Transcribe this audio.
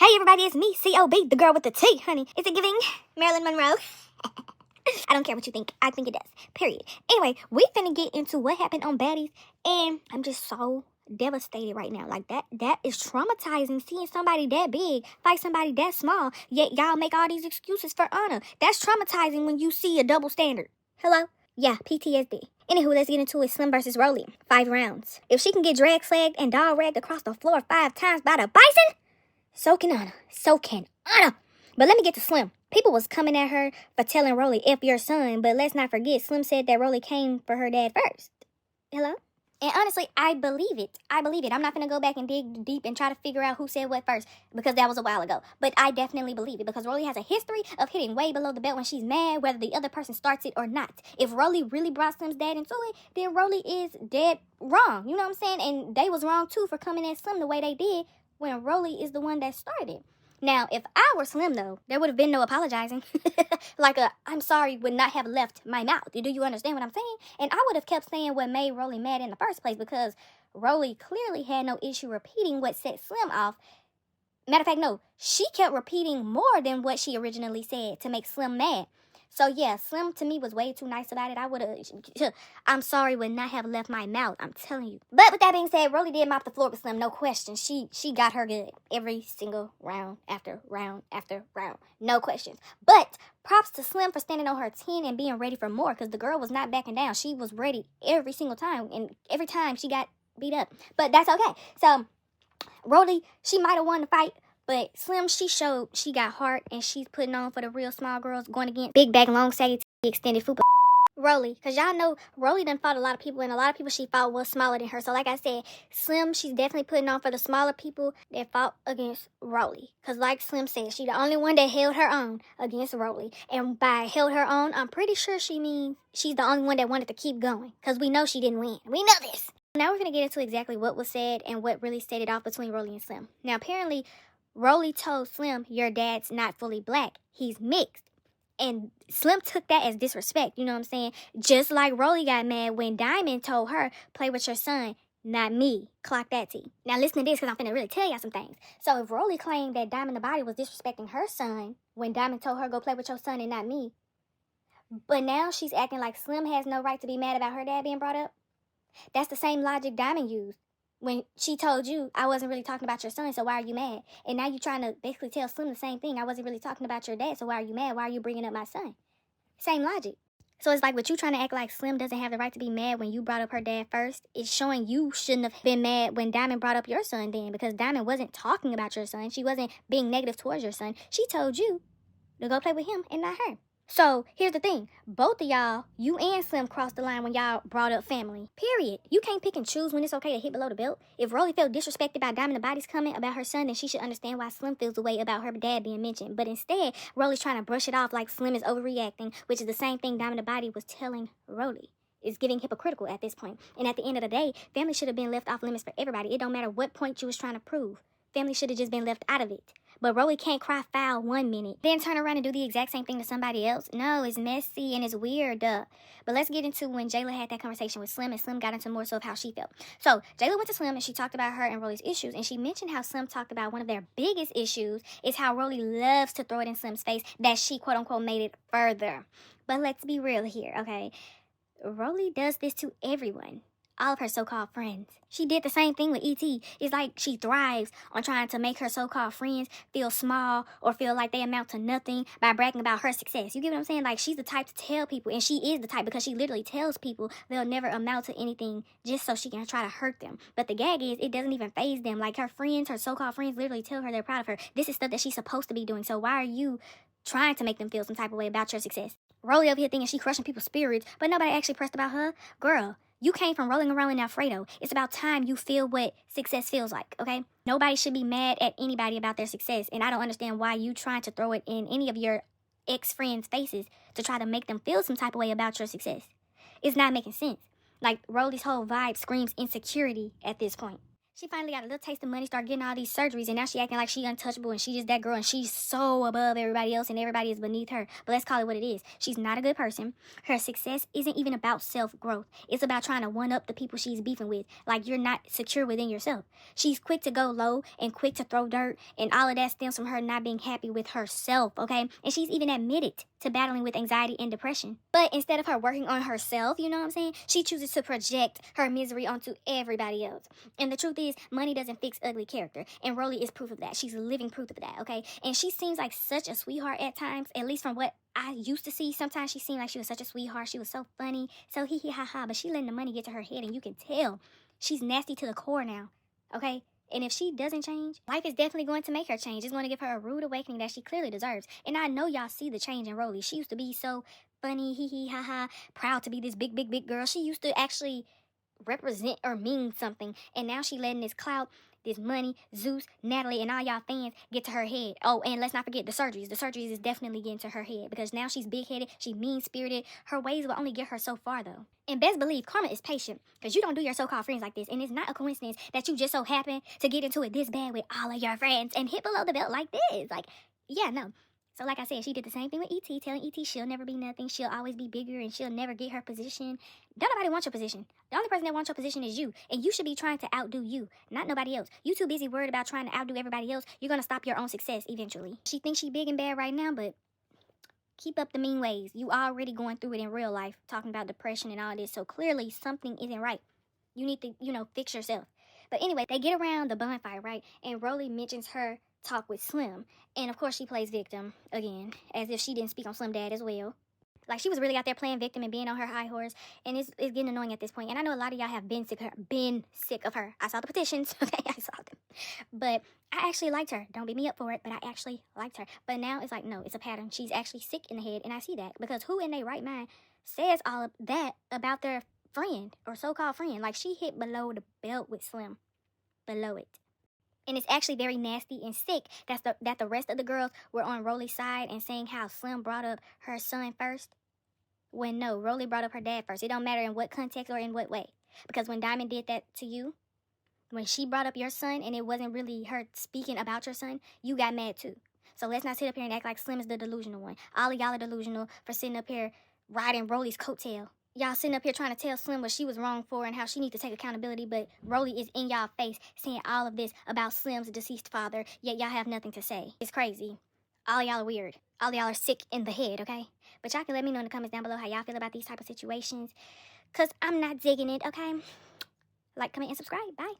Hey everybody, it's me, C.O.B., the girl with the T, honey. Is it giving Marilyn Monroe? I don't care what you think. I think it does. Period. Anyway, we finna get into what happened on Baddies, and I'm just so devastated right now. Like, that is traumatizing, seeing somebody that big fight somebody that small, yet y'all make all these excuses for honor. That's traumatizing when you see a double standard. Hello? Yeah, PTSD. Anywho, let's get into it. Slim versus Rollie. 5 rounds. If she can get drag flagged and dog ragged across the floor 5 times by the bison, so can Anna. So can Anna. But let me get to Slim. People was coming at her for telling Rollie F your son, but let's not forget Slim said that Rollie came for her dad first. Hello? And honestly, I believe it. I'm not going to go back and dig deep and try to figure out who said what first, because that was a while ago. But I definitely believe it, because Rollie has a history of hitting way below the belt when she's mad, whether the other person starts it or not. If Rollie really brought Slim's dad into it, then Rollie is dead wrong. You know what I'm saying? And they was wrong too for coming at Slim the way they did, when Rollie is the one that started. Now, if I were Slim, though, there would have been no apologizing. Like I'm sorry would not have left my mouth. Do you understand what I'm saying? And I would have kept saying what made Rollie mad in the first place, because Rollie clearly had no issue repeating what set Slim off. Matter of fact, no, she kept repeating more than what she originally said to make Slim mad. So yeah, Slim to me was way too nice about it. I would have, I'm sorry, would not have left my mouth. I'm telling you. But with that being said, Rollie did mop the floor with Slim, no question. She got her good every single round after round after round. No questions. But props to Slim for standing on her 10 and being ready for more, because the girl was not backing down. She was ready every single time, and every time she got beat up. But that's okay. So Rollie, she might have won the fight, but Slim, she showed she got heart, and she's putting on for the real small girls, going against big back, long, saggy, extended fupa Rollie. Because y'all know Rollie done fought a lot of people, and a lot of people she fought was smaller than her. So like I said, Slim, she's definitely putting on for the smaller people that fought against Rollie. Because like Slim said, she the only one that held her own against Rollie. And by held her own, I'm pretty sure she means she's the only one that wanted to keep going. Because we know she didn't win. We know this. Now we're going to get into exactly what was said and what really set it off between Rollie and Slim. Now apparently, Rollie told Slim, your dad's not fully black. He's mixed. And Slim took that as disrespect, you know what I'm saying? Just like Rollie got mad when Diamond told her, play with your son, not me. Clock that T. Now listen to this, because I'm finna really tell y'all some things. So if Rollie claimed that Diamond the Body was disrespecting her son when Diamond told her, go play with your son and not me, but now she's acting like Slim has no right to be mad about her dad being brought up, that's the same logic Diamond used when she told you, I wasn't really talking about your son, so why are you mad? And now you're trying to basically tell Slim the same thing. I wasn't really talking about your dad, so why are you mad? Why are you bringing up my son? Same logic. So it's like, with you trying to act like Slim doesn't have the right to be mad when you brought up her dad first, it's showing you shouldn't have been mad when Diamond brought up your son then, because Diamond wasn't talking about your son. She wasn't being negative towards your son. She told you to go play with him and not her. So, here's the thing. Both of y'all, you and Slim, crossed the line when y'all brought up family. Period. You can't pick and choose when it's okay to hit below the belt. If Rollie felt disrespected by Diamond the Body's comment about her son, then she should understand why Slim feels the way about her dad being mentioned. But instead, Rollie's trying to brush it off like Slim is overreacting, which is the same thing Diamond the Body was telling Rollie. It's getting hypocritical at this point. And at the end of the day, family should have been left off limits for everybody. It don't matter what point you was trying to prove. Family should have just been left out of it. But Rollie can't cry foul 1 minute, then turn around and do the exact same thing to somebody else. No, it's messy and it's weird. But let's get into when Jayla had that conversation with Slim, and Slim got into more so of how she felt. So Jayla went to Slim and she talked about her and Rollie's issues, and she mentioned how Slim talked about one of their biggest issues is how Rollie loves to throw it in Slim's face that she quote unquote made it further. But let's be real here, okay? Rollie does this to everyone. All of her so-called friends. She did the same thing with E.T. It's like she thrives on trying to make her so-called friends feel small or feel like they amount to nothing by bragging about her success. You get what I'm saying? Like, she's the type to tell people, and she is the type because she literally tells people they'll never amount to anything just so she can try to hurt them. But the gag is, it doesn't even faze them. Like, her friends, her so-called friends literally tell her they're proud of her. This is stuff that she's supposed to be doing. So why are you trying to make them feel some type of way about your success? Rollie over here thinking she crushing people's spirits, but nobody actually pressed about her. Girl, you came from rolling around in Alfredo. It's about time you feel what success feels like, okay? Nobody should be mad at anybody about their success, and I don't understand why you trying to throw it in any of your ex-friends' faces to try to make them feel some type of way about your success. It's not making sense. Like, Rollie's whole vibe screams insecurity at this point. She finally got a little taste of money, started getting all these surgeries, and now she acting like she untouchable and she just that girl and she's so above everybody else and everybody is beneath her. But let's call it what it is. She's not a good person. Her success isn't even about self-growth. It's about trying to one-up the people she's beefing with. Like, you're not secure within yourself. She's quick to go low and quick to throw dirt, and all of that stems from her not being happy with herself, okay? And she's even admitted to battling with anxiety and depression. But instead of her working on herself, you know what I'm saying, she chooses to project her misery onto everybody else. And the truth is, money doesn't fix ugly character. And Rollie is proof of that. She's living proof of that, okay? And she seems like such a sweetheart at times, at least from what I used to see. Sometimes she seemed like she was such a sweetheart. She was so funny, so hee hee ha ha. But she letting the money get to her head, and you can tell she's nasty to the core now, okay? And if she doesn't change, life is definitely going to make her change. It's going to give her a rude awakening that she clearly deserves. And I know y'all see the change in Rollie. She used to be so funny, hee hee ha ha, proud to be this big, big, big girl. She used to actually represent or mean something. And now she letting this clout, this money, Zeus, Natalie, and all y'all fans get to her head. Oh, and let's not forget the surgeries. The surgeries is definitely getting to her head because now she's big-headed, she's mean-spirited. Her ways will only get her so far, though. And best believe karma is patient because you don't do your so-called friends like this. And it's not a coincidence that you just so happen to get into it this bad with all of your friends and hit below the belt like this. Like, yeah, no. So like I said, she did the same thing with E.T., telling E.T. she'll never be nothing, she'll always be bigger, and she'll never get her position. Don't nobody want your position. The only person that wants your position is you, and you should be trying to outdo you, not nobody else. You too busy worried about trying to outdo everybody else, you're going to stop your own success eventually. She thinks she big and bad right now, but keep up the mean ways. You already going through it in real life, talking about depression and all this, so clearly something isn't right. You need to, fix yourself. But anyway, they get around the bonfire, right? And Rollie mentions her talk with Slim. And of course she plays victim again, as if she didn't speak on Slim Dad as well. Like, she was really out there playing victim and being on her high horse, and it's getting annoying at this point. And I know a lot of y'all have been sick of her. I saw the petitions, okay, I saw them. But I actually liked her. Don't beat me up for it, but I actually liked her. But now it's like, no, it's a pattern. She's actually sick in the head, and I see that. Because who in their right mind says all of that about their friend or so-called friend? Like, she hit below the belt with Slim. Below it. And it's actually very nasty and sick that the rest of the girls were on Rollie's side and saying how Slim brought up her son first. When no, Rollie brought up her dad first. It don't matter in what context or in what way. Because when Diamond did that to you, when she brought up your son and it wasn't really her speaking about your son, you got mad too. So let's not sit up here and act like Slim is the delusional one. All of y'all are delusional for sitting up here riding Rollie's coattail. Y'all sitting up here trying to tell Slim what she was wrong for and how she needs to take accountability, but Rollie is in y'all face saying all of this about Slim's deceased father, yet y'all have nothing to say. It's crazy. All y'all are weird. All y'all are sick in the head, okay? But y'all can let me know in the comments down below how y'all feel about these type of situations, because I'm not digging it, okay? Like, comment, and subscribe. Bye.